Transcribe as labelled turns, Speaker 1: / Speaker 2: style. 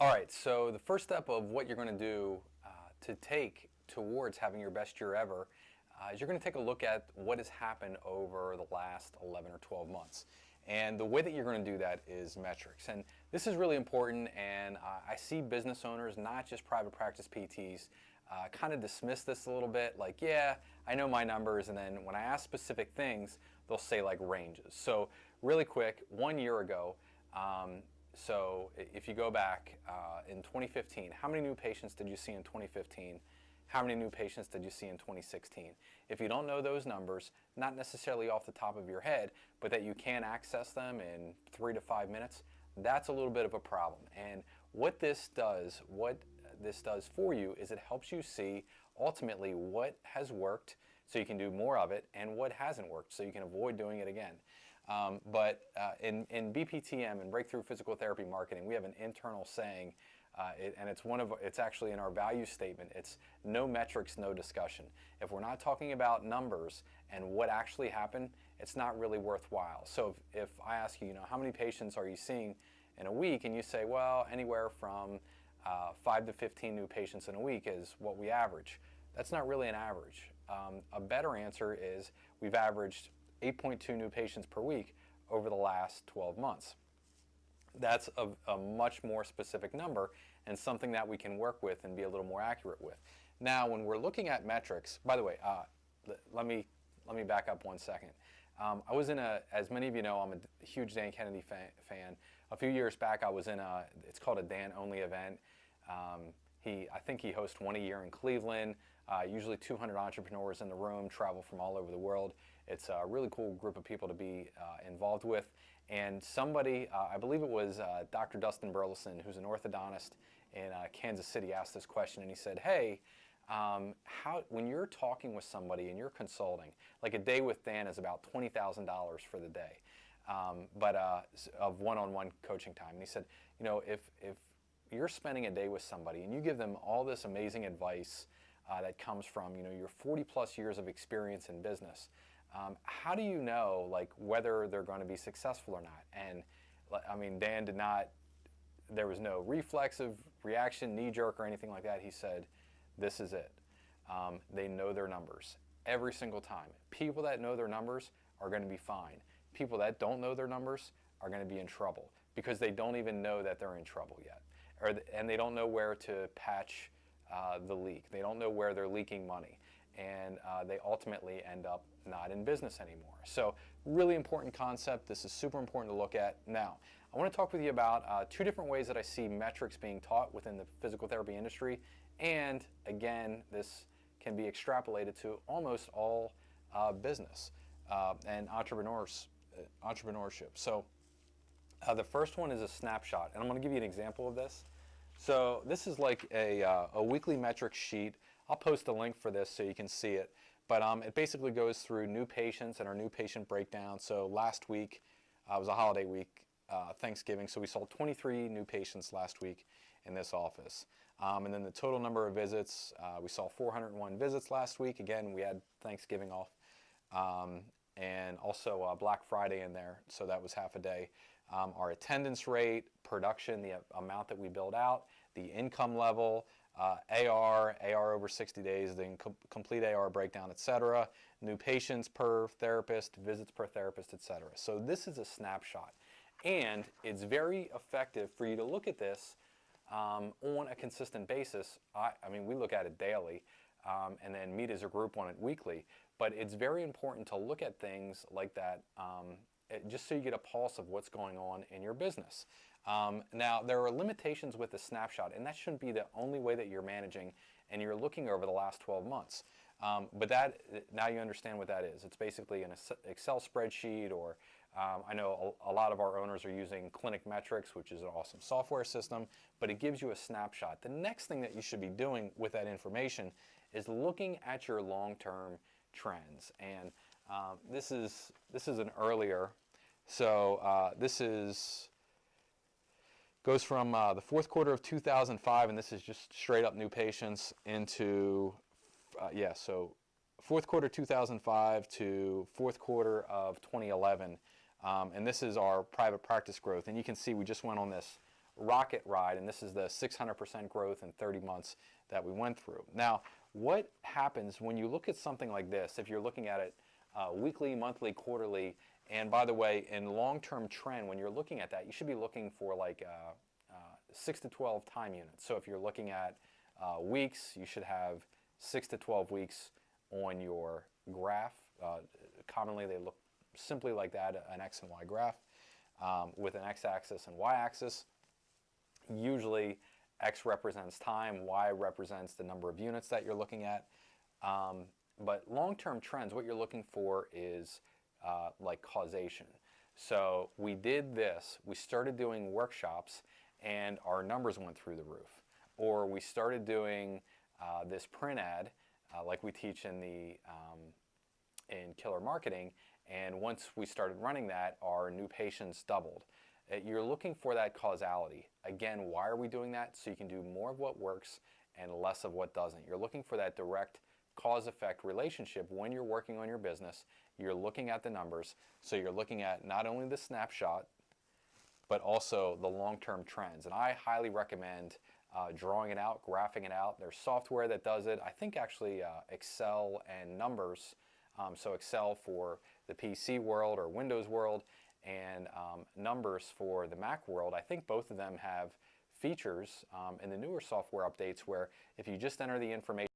Speaker 1: All right, so the first step of what you're going to do to take towards having your best year ever is you're going to take a look at what has happened over the last 11 or 12 months. And the way that you're going to do that is metrics. And this is really important, and I see business owners, not just private practice PTs, kind of dismiss this a little bit, like, yeah, I know my numbers, and then when I ask specific things, they'll say like ranges. So really quick, 1 year ago, so if you go back in 2015, how many new patients did you see in 2015? How many new patients did you see in 2016? If you don't know those numbers, not necessarily off the top of your head, but that you can access them in 3 to 5 minutes, that's a little bit of a problem. And what this does for you is it helps you see ultimately what has worked so you can do more of it, and what hasn't worked so you can avoid doing it again. In BPTM, and Breakthrough Physical Therapy Marketing, we have an internal saying, and it's actually in our value statement. It's no metrics, no discussion. If we're not talking about numbers and what actually happened, it's not really worthwhile. So if I ask you, how many patients are you seeing in a week, and you say, well, anywhere from 5 to 15 new patients in a week is what we average. That's not really an average. A better answer is we've averaged 8.2 new patients per week over the last 12 months. That's a much more specific number, and something that we can work with and be a little more accurate with. Now, when we're looking at metrics, by the way, let me back up 1 second. I was in as many of you know, I'm a huge Dan Kennedy fan. A few years back, I was in it's called a Dan Only event. I think he hosts one a year in Cleveland. Usually 200 entrepreneurs in the room, travel from all over the world. It's a really cool group of people to be involved with. And somebody, I believe it was Dr. Dustin Burleson, who's an orthodontist in Kansas City, asked this question, and he said, hey, when you're talking with somebody and you're consulting, like a day with Dan is about $20,000 for the day, of one-on-one coaching time. And he said, if you're spending a day with somebody and you give them all this amazing advice that comes from your 40 plus years of experience in business, how do you know whether they're going to be successful or not? And I mean, Dan there was no reflexive reaction, knee jerk or anything like that. He said, this is it. They know their numbers every single time. People that know their numbers are going to be fine. People that don't know their numbers are going to be in trouble because they don't even know that they're in trouble yet. And they don't know where to patch the leak. They don't know where they're leaking money. And they ultimately end up not in business anymore. So really important concept. This is super important to look at. Now, I want to talk with you about 2 different ways that I see metrics being taught within the physical therapy industry. And again, this can be extrapolated to almost all business and entrepreneurship. So the first one is a snapshot, and I'm going to give you an example of this. So this is like a weekly metrics sheet. I'll post a link for this so you can see it. But it basically goes through new patients and our new patient breakdown. So last week was a holiday week, Thanksgiving, so we saw 23 new patients last week in this office. And then the total number of visits, we saw 401 visits last week. Again, we had Thanksgiving off. And also Black Friday in there, so that was half a day. Our attendance rate, production, the amount that we billed out, the income level, AR over 60 days, the complete AR breakdown, etc. New patients per therapist, visits per therapist, etc. So this is a snapshot, and it's very effective for you to look at this on a consistent basis. I mean, we look at it daily, and then meet as a group on it weekly. But it's very important to look at things like that just so you get a pulse of what's going on in your business. Now, there are limitations with the snapshot, and that shouldn't be the only way that you're managing and you're looking over the last 12 months. But now you understand what that is. It's basically an Excel spreadsheet, or I know a lot of our owners are using Clinic Metrics, which is an awesome software system, but it gives you a snapshot. The next thing that you should be doing with that information is looking at your long-term trends. And this is an earlier, so goes from the fourth quarter of 2005, and this is just straight up new patients, into so fourth quarter 2005 to fourth quarter of 2011, and this is our private practice growth. And you can see we just went on this rocket ride, and this is the 600% growth in 30 months that we went through. Now, what happens when you look at something like this, if you're looking at it weekly, monthly, quarterly, and by the way, in long-term trend, when you're looking at that, you should be looking for like 6 to 12 time units. So if you're looking at weeks, you should have 6 to 12 weeks on your graph. Commonly, they look simply like that, an X and Y graph with an X-axis and Y-axis. Usually, X represents time, Y represents the number of units that you're looking at. But long-term trends, what you're looking for is like causation. So we did this, we started doing workshops and our numbers went through the roof. Or we started doing this print ad like we teach in Killer Marketing, and once we started running that, our new patients doubled. You're looking for that causality. Again, why are we doing that? So you can do more of what works and less of what doesn't. You're looking for that direct cause-effect relationship when you're working on your business. You're looking at the numbers, so you're looking at not only the snapshot, but also the long-term trends. And I highly recommend drawing it out, graphing it out. There's software that does it. I think actually Excel and Numbers, so Excel for the PC world or Windows world, and Numbers for the Mac world. I think both of them have features in the newer software updates where if you just enter the information